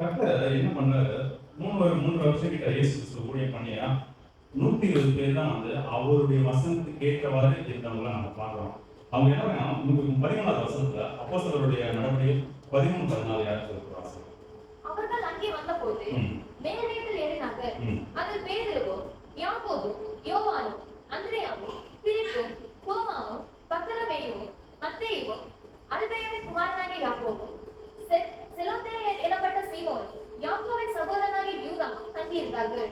கர்த்தர் என்ன பண்ணாரு, 3 வருஷம் கிட்ட இயேசு கிறிஸ்து ஊழியம் பண்ணியா 120 பேர் தான் வந்து அவருடைய வசனத்துக்கு ஏற்றவாறு இருந்தவங்கள நம்ம பார்க்கிறோம். அவங்க என்ன பண்ணாங்க, 13வது வசனத்துல அப்போஸ்தலருடைய நடவடிக்கைகள் 13:14 யார் சொல்லுவாங்க? அவர்கள் அங்கே வந்தபோது மேகமேகத்தில் ஏறினார்கள். அதில் பேதுருவும் யாக்கோபும் யோவானும் அந்திரேயாவும் பிலிப்பும் தோமாவும் பர்தலமேயுவும் மத்தேயுவும் அல்பேயுவின் குமாரனாகிய யாக்கோபும் செலோத்தேயு எனப்பட்ட சீமோனும் யாக்கோபின் சகோதரனாகிய யூதாவும் தங்கியிருந்தார்கள்.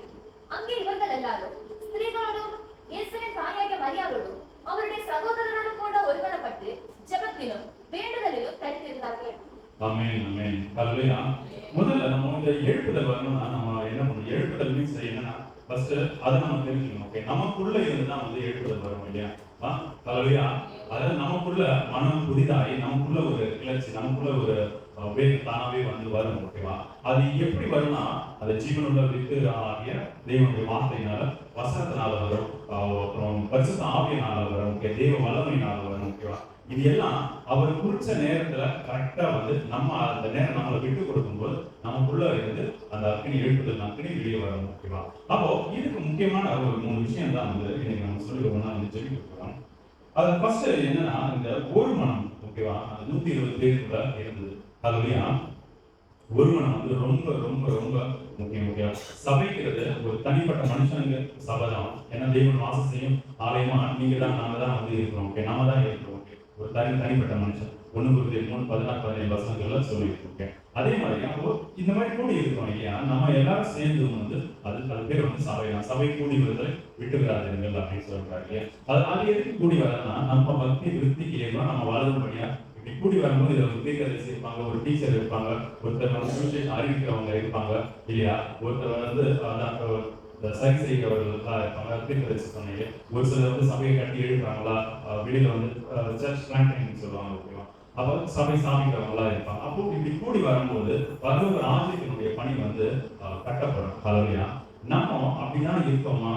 அங்கே இவர்கள் எல்லாரும் ஸ்திரீகளோடும் இயேசுவின் தாயாகிய மரியாளோடும் அவருடைய சகோதரரோடும் கூட ஒருவனப்பட்டு ஜெபத்திலும் வேண்டுதலிலும் தரித்திருந்தார்கள். ஆமென், ஆமென். ஹல்லேலூயா. முதல்ல நம்ம இந்த எழுப்புதல் வரணும்னா நம்ம என்ன பண்ணணும்? எழுப்புதல் மீன்ஸ் என்னன்னா ஃபர்ஸ்ட் அதை நம்ம தெரிஞ்சுக்கணும். ஓகே, நமக்குள்ள இருந்து தான் வந்து எழுப்புதல் வரும் இல்லையா? ஹல்லேலூயா. அதாவது நமக்குள்ள மனம் புதிதாகி நமக்குள்ள ஒரு கிளர்ச்சி, நமக்குள்ள ஒரு வேகம் தானாவே வந்து வரும். ஓகேவா? அது எப்படி வரும்னா அது ஜீவனுள்ள வித்து ஆகிய தேவனுடைய வார்த்தையினால வசனத்தினால வரும், அப்புறம் பரிசுத்த ஆவியினால வரும், ஓகே, தேவ வல்லமையினால வரும். ஓகேவா? இது எல்லாம் அவர் குறிச்ச நேரத்துல கரெக்டா வந்து நம்ம அந்த நேரம் நம்மளை விட்டு கொடுக்கும்போது நமக்குள்ள இருந்து அந்த அக்கினி எழுப்புதல் அக்கினி வெளியே வரும். ஓகேவா? அப்போ இதுக்கு முக்கியமான ஒரு 3 விஷயம் தான் வந்து இன்னைக்கு நம்ம சொல்லி ஒண்ணா வந்து சொல்லி கொடுக்குறோம். அது ஃபர்ஸ்ட் என்னன்னா இந்த ஒரு மனம். ஓகேவா? 120 பேருக்குள்ள இருந்தது. அதுலயா ஒரு மனம் வந்து ரொம்ப ரொம்ப ரொம்ப முக்கியம். ஓகேவா? சபைக்கிறது ஒரு தனிப்பட்ட மனுஷனுக்கு சபை தான். ஏன்னா தேவன் வாசம் செய்யும் ஆலயமா நீங்க தான் நாங்க தான் வந்து இருக்கிறோம். ஓகே, நாம தான் இருக்கிறோம். ஓகே, ஒரு தனிப்பட்ட மனுஷன் 1:3-14-15 வசனங்கள்ல சொல்லியிருக்கோம். அதே மாதிரி அப்போ இந்த மாதிரி கூடி இருக்கிறோம் இல்லையா? நம்ம எல்லாரும் சேர்ந்து வந்து அது பேர் வந்து சபை தான். சபை கூடி வருதலை விட்டுவிடாதீர்கள் அப்படின்னு சொல்றாங்க இல்லையா? அது எதுக்கு கூடி வரனா நம்ம பக்தி விருத்திக்கு ஏற்பா நம்ம வளரும்படியா இப்படி கூடி வரும்போது இதை ஒரு தீர்க்கதரிசி இருப்பாங்க, ஒரு டீச்சர் இருப்பாங்க, ஒருத்தர் வந்து சுவிசேஷம் அறிவிக்கிறவங்க இருப்பாங்க இல்லையா? ஒருத்தர் வந்து சரி செய்கிறவர்களா இருப்பாங்க, தீர்க்கதரிசி சொன்னீங்க. ஒரு சிலர் வந்து சபையை கட்டி எழுதுறாங்களா, வெளியில வந்து சர்ச் பிளான்டிங் சொல்லுவாங்க. ஓகேவா? அப்போ சபை சாமிக்கிறவங்களா இருப்பாங்க. அப்போ இப்படி கூடி வரும்போது பரலோக ராஜ்யத்தினுடைய பணி வந்து கட்டப்படும். ஹல்லேலூயா. நம்ம அப்படிதான் இருக்கோமா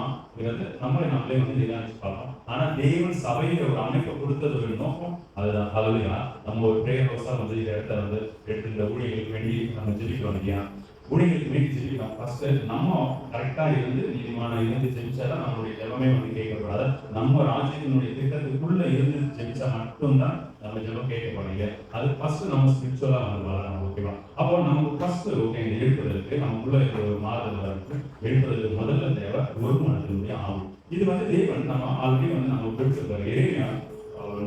நம்மளே நம்மளே வந்து நிதானிச்சு பார்ப்போம். ஆனா தேவன் சபையில ஒரு அமைப்பை கொடுத்தது ஒரு நோக்கம் அதுதான். ஹல்லேலூயா. நம்ம ஒரு பிரேயர் ஹவுஸா வந்து இந்த இடத்த வந்து எடுத்து இந்த ஊழியர்களுக்கு வேண்டி நம்ம ஜெபிக்கிறோம் இல்லையா? ஊழியர்களுக்கு வேண்டி ஜெபிக்கிறோம். ஃபர்ஸ்ட் நம்ம கரெக்டா இருந்து நீதிமான இருந்து ஜெபிச்சாதான் நம்மளுடைய ஜெபமே வந்து கேட்கக்கூடாது. நம்ம ராஜ்யத்தினுடைய திட்டத்துக்குள்ள இருந்து ஜெபிச்சா மட்டும்தான் நம்ம ஜெபம் கேட்கப்படுங்க. அது ஃபர்ஸ்ட் நம்ம ஸ்பிரிச்சுவலா வந்து வளரணும். ஓகேவா? அப்போ நமக்கு ஃபர்ஸ்ட் ஓகே இந்த எழுப்புதலுக்கு நமக்குள்ள இருக்கிற ஒரு மாறுதல் இருக்கு. எழுப்புதலுக்கு முதல்ல தேவை ஒரு மனத்தினுடைய ஆவி. இது வந்து தேவன் நம்ம ஆல்ரெடி வந்து நம்ம கொடுத்துருக்காரு. எரேமியா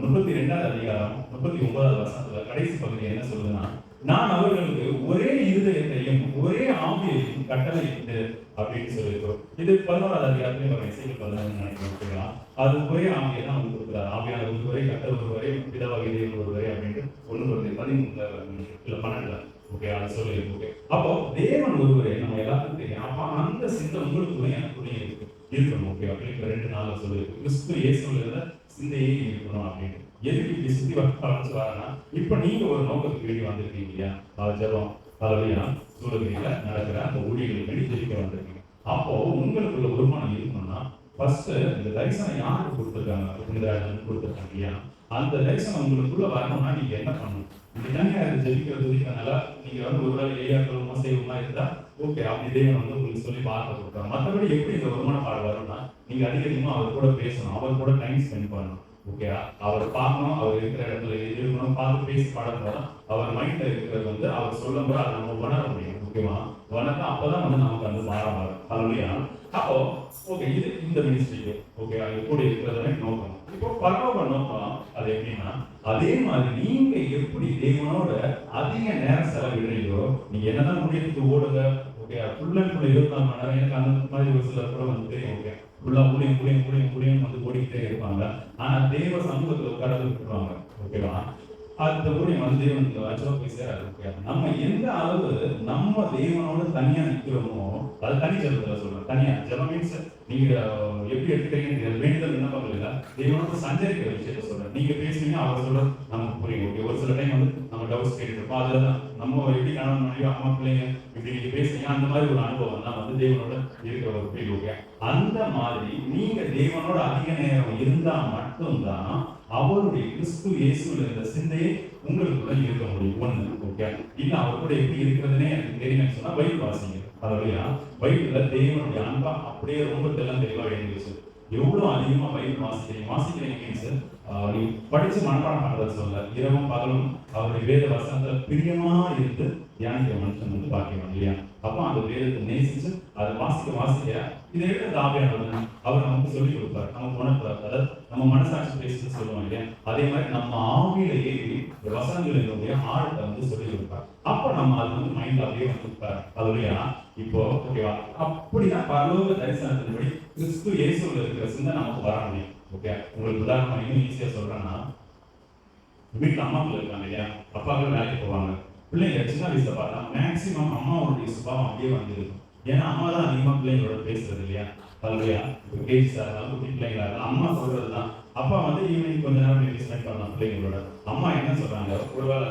32வது அதிகாரம் 39வது வசனத்துல கடைசி பகுதி என்ன சொல்லுதுன்னா, நான் அவர்களுக்கு ஒரே இருதயத்தையும் ஒரே ஆவியையும் கட்டளையிட்டு அப்படின்னு சொல்லியிருக்கோம். இது 11வது அதிகாரத்திலே வரும். இசைகள் 11 நினைக்கிறோம். அது ஒரே ஆவியை தான் அவங்க கொடுக்குறாரு. ஆவியான ஒருவரை, கட்டளை ஒருவரை, பிதாவாகிய தேவன் ஒருவரை அப்படின்ட்டு 1:13-12 ஓகே அது சொல்லியிருக்கு. ஓகே, அப்போ தேவன் ஒருவரே நம்ம எல்லாத்துக்கும் தெரியும். அப்ப அந்த சிந்தை உங்களுக்குள்ளே எனக்குள்ளேயும் இருக்கணும். ஓகே, அப்படின்னு 2:4 சொல்லியிருக்கு. கிறிஸ்து இயேசுல இருந்த சிந்தையே இருக்கணும் அப்படின்னு. எதுக்கு இப்படி சுத்தி வச்சு வரனா, இப்ப நீங்க ஒரு நோக்கத்துக்கு வேண்டி வந்திருக்கீங்க இல்லையா? ஜெபம் ஹல்லேலூயா சூழலில் நடக்கிற அந்த ஊழியர்களுக்கு வேண்டி ஜெபிக்க வந்திருக்கீங்க. அப்போ உங்களுக்குள்ள வருமானம் இருக்கணும்னா ஃபர்ஸ்ட் இந்த தரிசனம் யாருக்கு கொடுத்துருக்காங்க? கொடுத்துருக்காங்க இல்லையா? அந்த தரிசனம் உங்களுக்குள்ள வரணும்னா நீங்க என்ன பண்ணணும்? நீங்க தனியா ஜெபிக்கிறதுனால நீங்க வந்து ஒருவேளை ஏரியாக்கள் மோசைவமா இருந்தா ஓகே, அப்படி தேவன் வந்து உங்களுக்கு சொல்லி பார்க்க கொடுக்குறாங்க. மற்றபடி எப்படி இந்த வருமான பாடு வரும்னா நீங்க அதிகமா அவர் கூட பேசணும், அவர் கூட டைம் ஸ்பெண்ட் பண்ணணும். ஓகே, அவர் பார்க்கணும், அவர் இருக்கிற இடத்துல இருக்கணும், பார்த்து பேசி பாடும்போது அவர் மைண்ட்ல இருக்கிறது வந்து அவர் சொல்லும் போது அதை நம்ம உணர முடியும். ஓகேவா? உணர்ந்தா அப்பதான் வந்து நமக்கு அந்த மாறம் வரும். ஹல்லேலூயா. அப்போ ஓகே, இது இந்த மினிஸ்ட்ரிக்கு ஓகே அது கூட இருக்கிறத நோக்கம். இப்போ பரலோக நோக்கம் அது எப்படின்னா, அதே மாதிரி நீங்க எப்படி தேவனோட அதிக நேரம் செலவிடுறீங்களோ, நீங்க என்னதான் முடியறதுக்கு ஓடுங்க. ஓகே, ஃபுல் அண்ட் ஃபுல் 24 மணி நேரம். எனக்கு அந்த மாதிரி ஒரு சிலர் கூட வந்து தெரியும். ஓகே, ஃபுல்லா ஊழியம் வந்து ஓடிக்கிட்டே இருப்பாங்க. ஆனா தேவ சமூகத்துல உட்கார விட்டுருவாங்க. ஓகேவா? அந்த ஊழியம் வந்து தேவனுக்கு அச்சோ போய் சேராது. ஓகே, நம்ம எந்த அளவு நம்ம தேவனோட தனியா நிற்கிறோமோ, அது தனி ஜெபத்துல சொல்றேன். தனியா ஜெபம் மீன்ஸ் நீங்க எப்படி எடுத்துக்கிறீங்க வேண்டுதல் விண்ணப்பங்கள் இல்ல, தேவனோட சஞ்சரிக்கிற விஷயத்த சொல்றேன். நீங்க பேசுனீங்க அவர் சொல்ற நமக்கு புரியும். ஓகே, ஒரு சில டைம் வந்து நம்ம டவுட்ஸ் கேட்டுருப்போம். அதுலதான் நம்ம எப்படி கணவன் மனைவி அம்மா பிள்ளைங்க இப்படி நீங்க பேசுறீங்க அந்த மாதிரி ஒரு அனுபவம் தான் வந்து தேவனோட இருக்கிற ஒரு ஃபீல். ஓகே, அந்த மாதிரி நீங்க தேவனோட அதிக நேரம் இருந்தா மட்டும்தான் அவருடைய கிறிஸ்து இயேசுல இருந்த சிந்தையே உங்களுக்குள்ள இருக்க முடியும். ஒண்ணு. ஓகே, இல்ல அவர் கூட எப்படி இருக்கிறதுனே எனக்கு தெரியும்னு சொன்னா பைபிள் வாசிங்க. அதுலயா பைபிள்ல தேவனுடைய அன்பா அப்படியே ரொம்ப தெளிவா எழுதிச்சு. எவ்வளவு அதிகமா பைபிள் வாசிக்கிறீங்க மீன்ஸ் நீ படிச்சு மனப்பாடம் பண்றது சொல்ல, இரவும் பகலும் அவருடைய வேத வசனத்துல பிரியமா இருந்து தியானிக்கிற மனுஷன் வந்து பாக்கியம் இல்லையா? அப்போ அந்த வேதத்தை நேசிச்சு அதை வாசிக்க இதை எடுத்து ஆவியானவர் அவர் நமக்கு சொல்லிக் கொடுப்பார், நமக்கு உணர்த்தார். அதாவது நம்ம மனசாட்சி பேசுன்னு சொல்லுவோம் இல்லையா? அதே மாதிரி நம்ம ஆவியில ஏறி வசனங்களினுடைய ஆழத்தை வந்து சொல்லிக் கொடுப்பார். அப்போ நம்ம அது வந்து மைண்ட்ல அப்படியே வந்துருப்பார். அதுலையா இப்போ ஓகேவா? அப்படிதான் பரலோக தரிசனத்தின்படி கிறிஸ்து இயேசுல இருக்கிற சிந்தை நமக்கு வர முடியும். ஓகே, உங்களுக்கு உதாரணமா இன்னும் ஈஸியா சொல்றேன்னா, வீட்டுல அம்மாக்கள் இருக்காங்க இல்லையா? அப்பாக்கள் வேலைக்கு போவாங்க. பிள்ளைங்க சின்ன வயசுல பார்த்தா மேக்சிமம் அம்மாவோடைய சுபாவம் அப்படியே வந்துருக்கும். ஏன்னா அம்மா தான் அதிகமா பிள்ளைங்களோட பேசுறது இல்லையா? இல்லையா? இப்போ கேட்ஸா இருந்தாலும் குட்டி பிள்ளைங்களா இருந்தாலும் அம்மா சொல்றது தான். அப்பா வந்து ஈவினிங் கொஞ்ச நேரம் ஸ்பெண்ட் பண்ணலாம் பிள்ளைங்களோட. அம்மா என்ன சொல்றாங்க? ஒருவேளை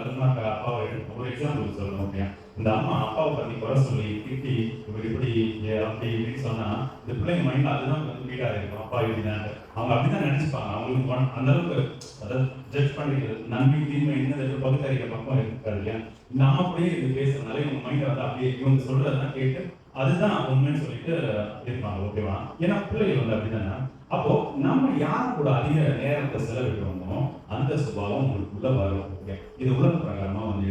அப்பாவை ஒரு எக்ஸாம்பிள் சொல்றோம். ஓகே, இந்த அம்மா அப்பாவை பத்தி குறை சொல்லி திட்டி இப்படி அப்படி இப்படின்னு சொன்னா இந்த பிள்ளைங்க மைண்ட்ல அதுதான் வந்து வீடா இருக்கும். அப்பா இப்படிதான் அவங்க அப்படிதான் நினைச்சுப்பாங்க. அவங்களுக்கு அந்த அளவுக்கு அதாவது ஜட்ஜ் பண்ணிக்கிறது நன்மை தீமை என்ன பகுத்தறிகிற பக்கம் இருக்காது இல்லையா? இந்த அம்மா அப்படியே இது பேசுறதுனால இவங்க மைண்ட் வந்து அப்படியே இவங்க சொல்றதுதான் கேட்டு அதுதான் உண்மைன்னு சொல்லிட்டு இருப்பாங்க. ஓகேவா? ஏன்னா பிள்ளைகள் வந்து அப்படிதானே. அப்போ நம்ம யாரு கூட அதிக நேரத்தை செலவிடுறோமோ அந்த சுபாவம் உங்களுக்குள்ள வரும். ஓகே, இது உலக பிரகாரமா வந்து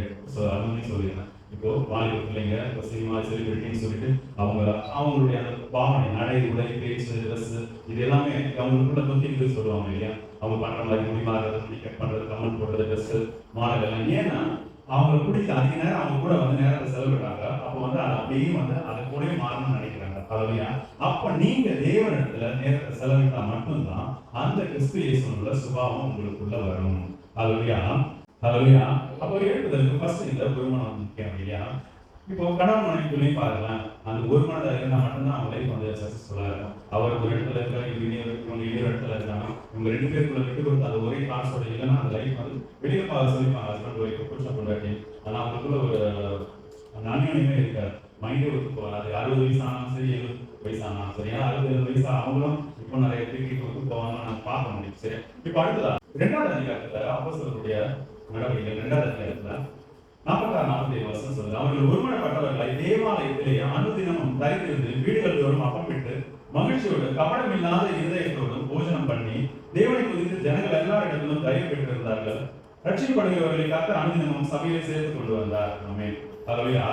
அதுன்னு சொல்லிடுறேன். இப்போ வாலிப பிள்ளைங்க இப்போ சினிமா செலிபிரிட்டின்னு சொல்லிட்டு அவங்களுடைய அந்த பாவனை நடை உடை பேச்சு ட்ரெஸ் இது எல்லாமே அவங்களுக்குள்ள தொத்திட்டு சொல்லுவாங்க இல்லையா? அவங்க பண்ற மாதிரி முடி மாறுறது, கட் பண்றது, கமெண்ட் போடுறது, ட்ரெஸ் மாடல் எல்லாம். ஏன்னா அவங்க பிடிச்ச அதிக நேரம் அவங்க கூட வந்து நேரத்தை செலவிடுறாங்க. அப்போ வந்து அது அப்படியே வந்து அதை கூட மாறணும்னு நினைக்கிறாங்க. அதுலையா அப்ப நீங்க தேவனிடத்துல நேரத்தை செலவிட்டா மட்டும்தான் அந்த கிறிஸ்து இயேசுவோட சுபாவம் உங்களுக்குள்ள வரும். அதுலையா அப்போ எழுப்புதலுக்கு ஃபர்ஸ்ட் இந்த ஒருமனம் முக்கியம் இல்லையா? இப்போ கணவன் மனைவிக்குள்ளேயும் பாருங்களேன், அந்த ஒரு மனதா இருந்தா மட்டும்தான் அவங்க லைஃப் வந்து சக்சஸ்ஃபுல்லா இருக்கும். அவர் ஒரு இடத்துல இருக்காரு, இவங்க இன்னொரு இடத்துல இருக்காங்க. இவங்க ரெண்டு பேருக்குள்ள விட்டு கொடுத்து அது ஒரே காசோட இல்லைன்னா அந்த லைஃப் வந்து வெளியே சொல்லிப்பாங்க ஹஸ்பண்ட் ஒய்ஃப் புருஷன் பொண்டாட்டி. ஆனா அவங்களுக்குள்ள ஒரு நன்மையுமே இருக்காது. மைண்டே ஒத்து போகாது. 60 வயசு ஆனாலும் சரி, 70 வயசு ஆனாலும் சரி. ஏன்னா 60 வயசு அவங்களும் இப்போ நிறைய பேருக்கு ஒத்து போவாங்கன்னு நான் பார்க்க முடியும். சரி, இப்போ அடுத்ததா 2வது அதிகாரத்துல அப்போஸ்தலருடைய நடவடிக்கைகள் 2வது அதிகாரத்துல 46-47 வருஷம் சொல்லுது. அவர்கள் ஒருமனப்பட்டவர்களை தேவாலயத்திலேயே அனுதினமும் தரித்திருந்து வீடுகள் தோறும் அப்பமிட்டு மகிழ்ச்சியோடு கபடமில்லாத இருதயத்தோடும் போஜனம் பண்ணி தேவனை குறித்து ஜனங்கள் எல்லா இடத்திலும் தயவு பெற்றிருந்தார்கள். ரட்சிக்கப்படுகிறவர்களை கர்த்தர் அனுதினமும் சபையிலே சேர்த்துக் கொண்டு வந்தார். ஆமென். ஹல்லேலூயா.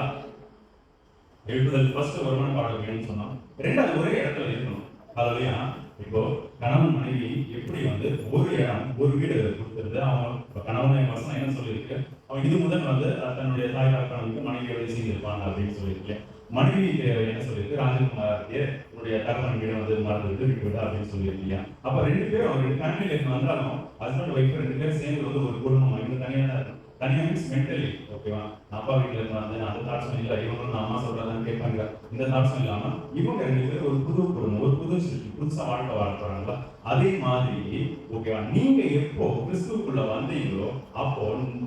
எழுப்புதல் ஃபர்ஸ்ட் ஒருமனப்பாடு வேணும்னு சொன்னோம். 2வது ஒரே இடத்துல இருக்கணும். ஹல்லேலூயா. இப்போ கணவன் மனைவி எப்படி வந்து ஒரு இடம் ஒரு வீடு கொடுத்துருது. அவங்க கணவன் வசனம் என்ன சொல்லியிருக்கு? அவன் இது முதல் வந்து தன்னுடைய தாய் தகப்பனுக்கு மனைவியோட செய்திருப்பாங்க அப்படின்னு சொல்லியிருக்கு. மனைவி என்ன சொல்லியிருக்கு? ராஜகுமாரத்திய உன்னுடைய தகப்பன் வீடு வந்து மறந்துவிட்டு விட்டு அப்படின்னு சொல்லியிருக்கீங்க. அப்ப 2 பேரும் அவருடைய கண்ணில் வந்தாலும் ஹஸ்பண்ட் ஒய்ஃப் 2 பேரும் சேர்ந்து வந்து ஒரு குடும்பம் இன்னும் தனியாக தான் இருக்கும். தனியாக மீன்ஸ் மென்டலி. ஓகேவா? அப்பா வீட்டில் இருந்து அந்த தாட்ஸும் இல்லை, இவங்களும் அம்மா சொல்றதான்னு கேட்பாங்க. இந்த தாட்ஸும் இல்லாம இவங்க 2 பேரும் ஒரு புது குடும்பம், ஒரு புது புதுசா வாழ்க்கை வாழ்றாங்களா? அதே மாதிரி ஓகேவா? நீங்க எப்போ கிறிஸ்துவுக்குள்ள வந்தீங்களோ அப்போ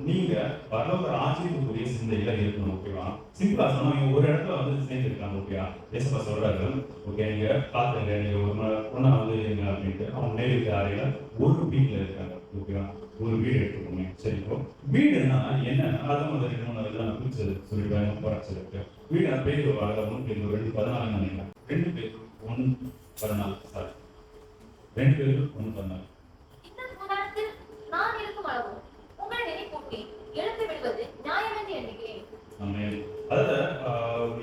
நீங்க பரலோக ராஜ்யத்துக்குரிய சிந்தையில இருக்கணும். ஓகேவா? சிம்பிளா சொன்னா இவங்க ஒரு இடத்துல வந்து சேர்ந்துருக்காங்க. ஓகேவா? ஏசப்பா சொல்றாரு, ஓகே நீங்க பாத்துங்க, நீங்க ஒரு பொண்ணா வந்து இருங்க அப்படின்ட்டு அவங்க நேருக்கு அறையில ஒரு வீட்டுல இருக்காங்க. ஓகேவா? ஒரு வீடு எடுத்துக்கோங்க. சரி, இப்போ வீடுனா என்னன்னா அதான் ஒரு 2-3 நான் பிடிச்சது சொல்லிடுவேன். குறைச்சிருக்கு வீடு பேர் அழகா 2-14 நினைக்கிறேன். 2 பேர் 1-14 சாரி 2 பேர் 1-14. இந்த கூடாரத்தில் நான் இருக்கும் அளவு உங்களை நினைப்பூட்டி எழுந்து விடுவது நியாயம் என்று எண்ணுகிறேன். ஆமென். அதாவது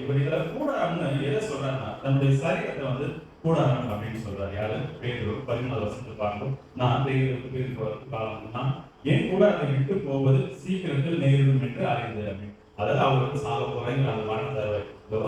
இவர் இதுல கூடாரம்னு எதை சொல்றாருன்னா தன்னுடைய சரீரத்தை வந்து கூடாரம் அப்படின்னு சொல்றாரு. யாரு? பேதுரு. 14 வருஷத்துக்கு பார்க்கும் நான் பேருக்கு காலம் நான் என் கூடாரத்தை விட்டு போவது சீக்கிரத்தில் நேரிடும் என்று அறிந்து அப்படின்னு. அதாவது அவருக்கு சாக போறேங்கிற அந்த மரணத்தை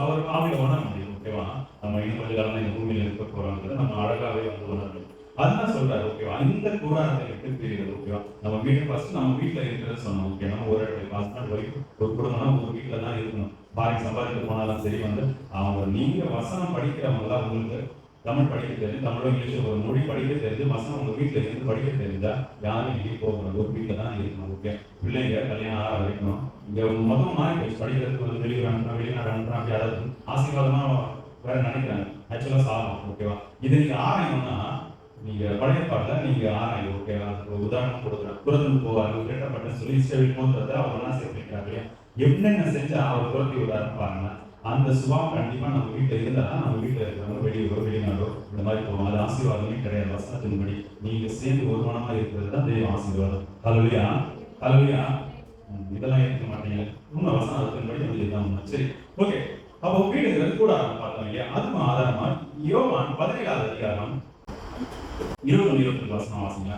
அவர் ஆவில உணர முடியும். ஓகேவா? நம்ம இன்னும் கொஞ்ச காலம் இந்த பூமியில இருக்க போறோங்கிறது நம்ம அழகாவே வந்து உணர முடியும். அதுதான் சொல்றாரு. ஓகேவா? இந்த கூடாரத்தை விட்டு பிரிகிறது. ஓகேவா? நம்ம வீடு ஃபர்ஸ்ட் நம்ம வீட்டுல இருக்கிறது சொன்னோம். ஓகே, நம்ம ஒரு இடத்துல ஹஸ்பண்ட் ஒய்ஃப் ஒரு குடும்பம்னா ஒரு வீட்டுல தான் இருக்கணும். பாருங்க, சம்பாதிக்க போனாலும் சரி வந்து அவங்க நீங்க வசனம் படிக்கிறவங்களா உங்களுக்கு தமிழ் படிக்க தெரிஞ்சு, தமிழோ இங்கிலீஷோ ஒரு மொழி படிக்க தெரிஞ்சு, வசனம் உங்க வீட்டுல இருந்து படிக்க தெரிஞ்சா யாரும் எங்கேயும் போகணும், ஒரு வீட்டுல தான் இருக்கணும். ஓகே, பிள்ளைங்க கல்யாணம் ஆக வரைக்கும் இங்க மொத்தம் மாறி போச்சு. படிக்கிறதுக்கு வந்து வெளியூர் அனுப்புறோம், வெளிநாடு அனுப்புறோம், அப்படி அதாவது ஆசீர்வாதமா வேற நினைக்கிறாங்க. ஆக்சுவலா சாதம். ஓகேவா, இதை நீங்க ஆராயணும்னா நீங்க பழைய பாடல நீங்க ஆராயும். ஓகேவா, ஒரு உதாரணம் கொடுக்குறேன். புறத்துக்கு போவார்கள் கேட்டப்பட்டேன்னு சொல்லி இஸ்ரவேல் போன்றதை அவர் ஒன்னா சேர்த்துக்கிறாங்க. என்னென்ன செஞ்சா அவர் துரத்தி விடாருன்னு பாருங்க. அந்த சுபாவம் கண்டிப்பா நம்ம வீட்டுல இருந்தா நம்ம வீட்டுல இருக்கிறவங்க வெளியூரோ வெளிநாடோ இந்த மாதிரி போவோம். அது ஆசீர்வாதமே கிடையாது. வசனத்தின்படி நீங்க சேர்ந்து ஒரு மனமா இருக்கிறது தான் தெய்வ ஆசீர்வாதம். ஹல்லேலூயா, ஹல்லேலூயா. இதெல்லாம் ஏற்க மாட்டீங்க. உண்மை வசனத்தின்படி வந்து இதுதான் உண்மை. சரி, ஓகே. அப்போ வீடுங்கிறது கூடாரம் பார்த்தோம் இல்லையா? அதுக்கும் ஆதாரமா யோவான் 17வது அதிகாரம் 21 வசனம் வாசிங்க.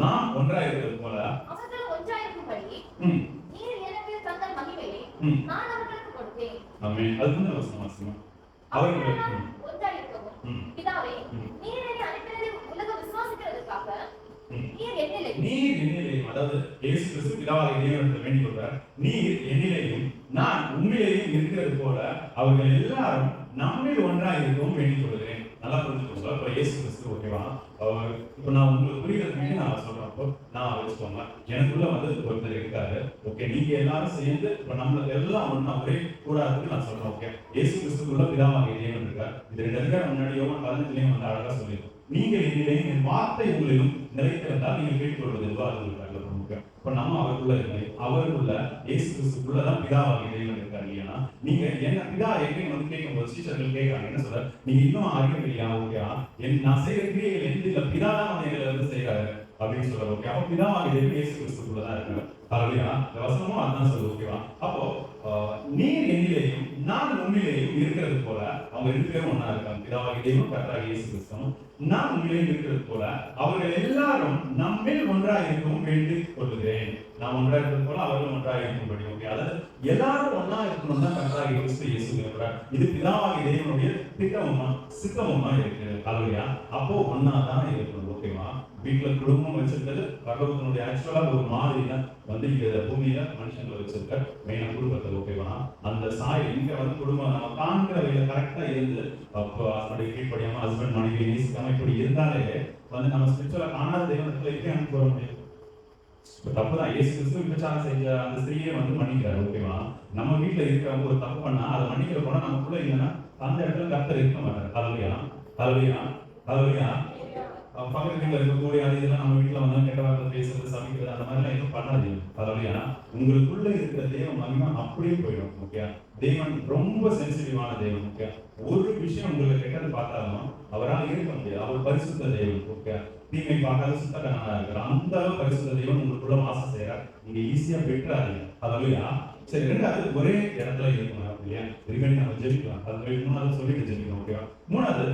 நான் ஒன்றாயிருக்கிறது போல அவர்கள் ஒன்றாயிருக்கும்படி நீர் எனக்கு தந்த மகிமையை நான் அவர்களுக்கு கொடுத்தேன். ஆமென். அதுக்கு வசனம் வாசிங்க. அவர்கள் ஒன்றாயிருக்கவும் பிதாவே நீர் என்னை அனுப்பினதை உலகம் விசுவாசிக்கிறதுக்காக நீர் என்னிலேயும், அதாவது இயேசு கிறிஸ்து பிதாவாகிய தேவனிடத்தில் வேண்டிக் கொள்கிறார். நீர் என்னிலேயும் நான் உண்மையிலேயும் இருக்கிறது போல அவர்கள் எல்லாரும் நம்மில் ஒன்றாக இருக்கவும் வேண்டிக் கொள்கிறேன். நல்லா புரிஞ்சுக்கோங்க. இப்போ இயேசு கிறிஸ்து, ஓகேவா, இப்போ நான் உங்களுக்கு புரியுறதுக்கு நான் சொல்றேன். அப்போ நான் வச்சுக்கோங்க, எனக்குள்ள வந்து ஒருத்தர் இருக்காரு. ஓகே, நீங்க எல்லாரும் சேர்ந்து இப்போ நம்மள எல்லாம் ஒண்ணா ஒரே கூடாதுன்னு நான் சொல்றேன். ஓகே, இயேசு கிறிஸ்துக்குள்ள பிதாவாகிய தேவன் இருக்கார். இது 2 அதிகாரம் முன்னாடி யோவான் 15 வந்து அழகா சொல்லியிருக்கோம். நீங்கள் என்னிலேயும் என் வார்த்தை உங்களிலும் நிலைத்திருந்தால் நீங்கள் கேட்டுக்கொள்வது அது உங்களுக்கு. இப்ப நம்ம அவருக்குள்ள இல்லை, அவருக்குள்ள இயேசு கிறிஸ்துக்குள்ளதான் பிதாவாகிய தேவன் இருக்காரு இல்லையா? நீங்க என்ன பிதா எங்கேயும் வந்து கேட்கும்போது சீஷர்கள் கேட்கறாங்க, என்ன சொல்ற, நீங்க இன்னும் அறியவில்லையா? ஓகேயா, நான் செய்யற கிரியைகள் எந்த இல்ல, பிதா தான் வந்து எங்களை வந்து செய்யறாரு அப்படின்னு சொல்றாரு. ஓகே, அப்ப பிதாவாகிய தேவன் இயேசு கிறிஸ்துக்குள்ளதான் இருக்காரு. ஹல்லேலூயா. இந்த வசனமும் அதான் சொல்லுது. ஓகேவா, அப்போ நீர் என்னிலேயும் நான் உண்மையிலேயும் இருக்கிறது போல அவங்க 2 பேரும் ஒன்னா இருக்காங்க. பிதாவாகிய தேவனும் கர்த்தராகிய இயேசு கிறிஸ்துவும் நான் உண்மையிலேயும் இருக்கிறது போல அவர்கள் எல்லாரும் நம்மில் ஒன்றாக இருக்கவும் வேண்டிக் கொள்கிறேன். நான் ஒன்றாக இருக்கிறது போல அவர்கள் ஒன்றாக இருக்கும்படி. ஓகே, அதாவது எல்லாரும் ஒன்னா இருக்கணும் தான் கர்த்தராகிய கிறிஸ்து இயேசு இருக்கிறார். இது பிதாவாகிய தேவனுடைய திட்டமுமா சித்தமுமா இருக்கு. ஹல்லேலூயா. அப்போ ஒன்னா தான் இருக்கணும். ஓகேவா, வீட்டுல குடும்பம் வச்சிருக்கிறது பகவதனுடைய ஆக்சுவலா ஒரு மாதிரி தான் வந்து இங்க பூமியில மனுஷங்களை வச்சிருக்க மெயினா குடும்பத்தை. ஓகேவா, அந்த சாயல் இங்க வந்து குடும்பம் நம்ம காண்கிற வகையில கரெக்டா இருந்து அப்போ அதனுடைய கீழ்ப்படியாம ஹஸ்பண்ட் மனைவி நேசிக்காம இப்படி இருந்தாலே வந்து நம்ம ஸ்பிரிச்சுவலா காணாத தெய்வத்துல எப்படி அனுப்பி போற முடியும்? தப்புதான். இயேசு கிறிஸ்து விபச்சாரம் செஞ்ச அந்த ஸ்திரீயை வந்து மன்னிக்கிறாரு. ஓகேவா, நம்ம வீட்டுல இருக்கிறவங்க ஒரு தப்பு பண்ணா அதை மன்னிக்கிற போனா நமக்குள்ள இல்லைன்னா அந்த இடத்துல கர்த்தர் இருக்க மாட்டாரு. ஹல்லேலூயா, ஹல்லேலூயா, ஹல்லேலூயா. பக்கத்து வீட்டுல இருக்கக்கூடிய அது இதெல்லாம் நம்ம வீட்டுல வந்து கெட்ட வார்த்தை பேசுறது, சமைக்கிறது, அந்த மாதிரிலாம் எதுவும் பண்ணாதீங்க. ஹல்லேலூயா. உங்களுக்குள்ள இருக்கிற தேவ மகிமை அப்படியே போயிடும். ஓகே, தேவன் ரொம்ப சென்சிட்டிவான தேவன். ஓகே, ஒரு விஷயம் உங்களுக்கு கெட்டது பார்த்தாலும் அவரால் இருக்க முடியாது. அவர் பரிசுத்த தேவன். ஓகே, தீமை பார்க்காத சுத்தகனாக இருக்கிறார். அந்த அளவு பரிசுத்த தேவன் உங்களுக்குள்ள வாசம் செய்யறார். நீங்க ஈஸியா பெற்றாதீங்க. ஹல்லேலூயா. சரி, 2வது ஒரே இடத்துல இருக்கணும் இல்லையா? இதுமாரி நம்ம ஜெபிக்கலாம். அது 3வது சொல்லிட்டு ஜெபிக்கணும். ஓகேவா, 3வது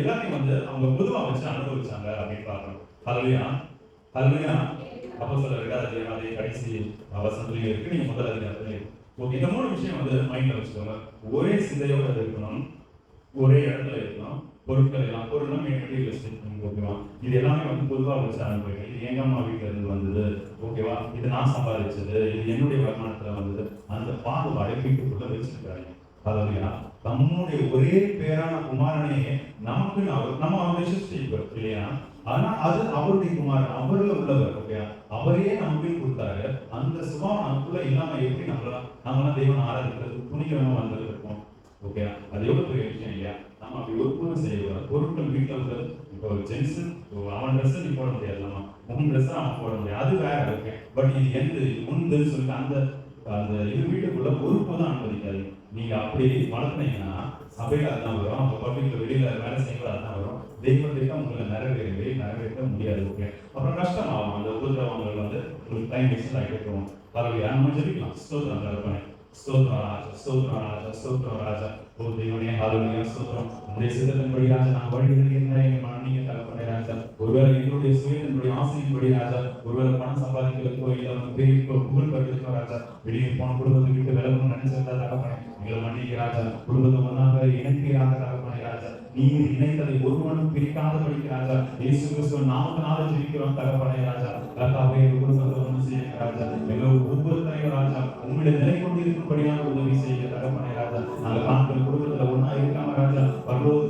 எல்லாத்தையும் வந்து அவங்க பொதுவா வச்சு அனுபவிச்சாங்க அப்படின்னு பார்க்கணும். ஹல்லேலூயா, ஹல்லேலூயா. அப்போஸ்தலர் 2வது அதிகாரம் அதே கடைசி வசனத்திலேயே இருக்கு, நீங்க 1வது அதிகாரத்திலே இருக்கு. ஓகே, இந்த 3 விஷயம் வந்து மைண்ட்ல வச்சுக்கோங்க. ஒரே சிந்தையோட இருக்கணும், ஒரே இடத்துல இருக்கணும், பொருட்கள் எல்லாம் பொருளும் மெட்டீரியலிஸ்டிக். ஓகேவா, இது எல்லாமே வந்து பொதுவா வச்சு அனுபவிங்க. இது எங்க அம்மா வீட்டுல இருந்து வந்தது, ஓகேவா, இது நான் சம்பாதிச்சது, இது என்னுடைய வருமானத்துல வந்தது, அந்த பாகுபாடை வீட்டுக்குள்ள வச்சிருக்காங்க. ஹல்லேலூயா. தம்முடைய ஒரே பேரான குமாரனையே நமக்கு நம்ம அவரை சிருஷ்டிப்பார் இல்லையா? ஆனா அது அவருடைய குமாரன், அவருல உள்ளவர். ஓகே, அவரையே நமக்கு கொடுத்தாரு. அந்த சுபாவம் நமக்குள்ள இல்லாம எப்படி நம்மளாம் தெய்வம் ஆராதிக்கிறது துணிகரமா வந்திருக்கோம். ஓகே, அது எவ்வளவு பெரிய விஷயம் இல்லையா? நம்ம அப்படி ஒருபோதும் செய்யக்கூடாது. பொருட்கள் வீட்டுல உள்ளது. இப்போ ஜென்ஸ் அவன் ட்ரெஸ் நீ போட முடியாது, நம்ம உன் ட்ரெஸ் அவன் போட முடியாது, அது வேற. ஓகே, பட் இது எந்த முன்னுன்னு சொல்லிட்டு அந்த அந்த இது வீட்டுக்குள்ள ஒருபோதும் அனுமதிக்காதீங்க. நீங்க அப்படி வளர்த்துனீங்கன்னா சபையில அதுதான் வரும், அவங்க பப்ளிக்ல வெளியில வேலை செய்யக்கூட அதுதான் வரும். தெய்வத்திற்கு உங்களை நிறைவேற்ற முடியாது. ஓகே, அப்புறம் கஷ்டமாகும். அந்த உபதிரவங்கள் வந்து உங்களுக்கு டைம் வேஸ்ட் ஆகிட்டு இருக்கும். ஹல்லேலூயா. நம்ம ஜெபிக்கலாம். ஸ்தோத்திரம் தகப்பனே, ஸ்தோத்திரம் ராஜா, ஸ்தோத்திரம் ராஜா, ஸ்தோத்திரம் ராஜா. ஓ தெய்வனே, ஹல்லேலூயா, ஸ்தோத்திரம். உங்களுடைய சித்தத்தின்படி ராஜா நாங்கள் வழிகளில் எங்க மன்னிங்க தகப்பனே ராஜா. ஒருவேளை எங்களுடைய சுயத்தினுடைய ஆசையின்படி ராஜா, ஒருவேளை பணம் சம்பாதிக்கிறதுக்கோ இல்லை பெரிய புகழ் பெறுவதற்கோ ராஜா வெளியே போன குடும்பத்தை விட்டு விலகணும்னு நினைச்சிருந்தா தகப்பனே எங்களை மன்னிக்க ராஜா. குடும்பத்தை ஒன்றாக இணைக்கிறாங்க தகப்பனே ராஜா. நீர் இணைத்ததை ஒருவனும் பிரிக்காதபடிக்கு ராஜா இயேசு கிறிஸ்துவின் நாமத்தினால ஜெபிக்கிறோம் தகப்பனே ராஜா. கர்த்தாவே குடும்பத்தை ஒன்று செய்யுங்க ராஜா. எங்கள் ஒவ்வொருத்தரையும் ராஜா உங்களுடைய நிலை கொண்டு இருக்கும்படியான உதவி செய்ய தகப்பனே ராஜா. நாங்கள் காண்கிற குடும்பத்துல ஒன்னா இருக்காம ராஜா பரலோக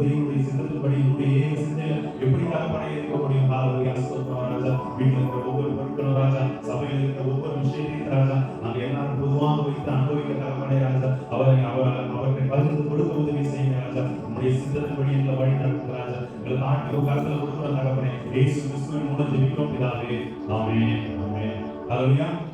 அவருக்கு பகிர்ந்து கொடுக்க உதவி செய்யுங்க ராஜா. உங்களுடைய சித்தத்தின்படி எங்களை வழி நடத்துங்க ராஜா. எங்களை தாண்டி கருத்துல கொடுக்குற தகப்பனே, இயேசு கிறிஸ்துவின் மூலம் ஜெபிக்கிறோம் பிதாவே. ஆமென். ஆமென். ஹல்லேலூயா.